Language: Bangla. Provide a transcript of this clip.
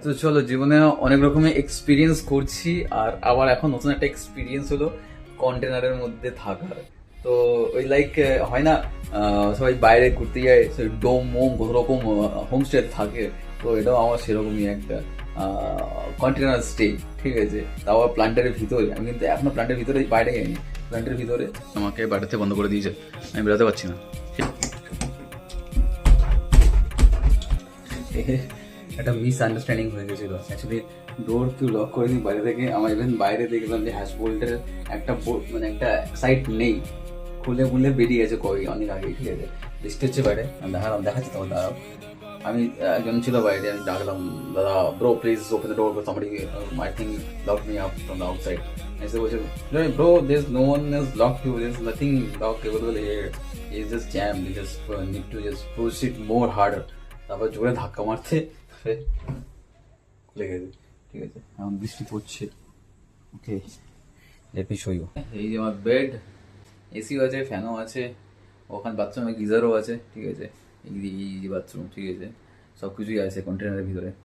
তো চলো, জীবনে অনেক রকমের এক্সপিরিয়েন্স করছি, আর আবার এখন নতুন একটা এক্সপিরিয়েন্স হলো কন্টেনারের মধ্যে থাকার। তো ওই লাইক হয় না, সবাই বাইরে ঘুরতে যায়, ডোম মোম কত রকম হোমস্টে থাকে। তো এটাও আমার সেরকমই একটা কন্টেনার স্টে। ঠিক আছে, তাও আবার প্ল্যান্টারের ভিতরে। আমি কিন্তু এখনো প্ল্যান্টের ভিতরে বাইরে যাইনি, প্ল্যান্টের ভিতরে আমাকে বাড়িতে বন্ধ করে দিয়েছে, আমি বেরোতে পারছি না। একটা মিস আন্ডারস্ট্যান্ডিং হয়ে গেছিল অ্যাকচুয়ালি। ডোর কেউ লক করে দিই বাইরে থেকে, আমার ইভেন বাইরে দেখলাম যে হ্যাশ বোল্টের একটা মানে একটা সাইড নেই, খুলে খুলে বেরিয়ে গেছে কই অনেক আগে। ঠিক আছে, লিস্ট হচ্ছে বাইরে, আমি দেখাচ্ছি তখন দাঁড়াও। আমি একজন ছিল বাইরে, আমি ডাকলাম, দাদা bro please open the door, somebody I think lock me up from the outside. এসে বলছে, bro this no one is lock you, this nothing lock available here, is just jam, you just need to just push it more harder. তারপর জোরে ধাক্কা মারতে খুলে গেছে। ঠিক আছে, এখন বৃষ্টি পড়ছে। ওকে, লেট মি শো ইউ। এই যে আমার বেড, এসিও আছে, ফ্যানও আছে, ওখানে বাথরুমে গিজারও আছে। ঠিক আছে, এই যে বাথরুম। ঠিক আছে, সব কিছুই আছে কন্টেনারের ভিতরে।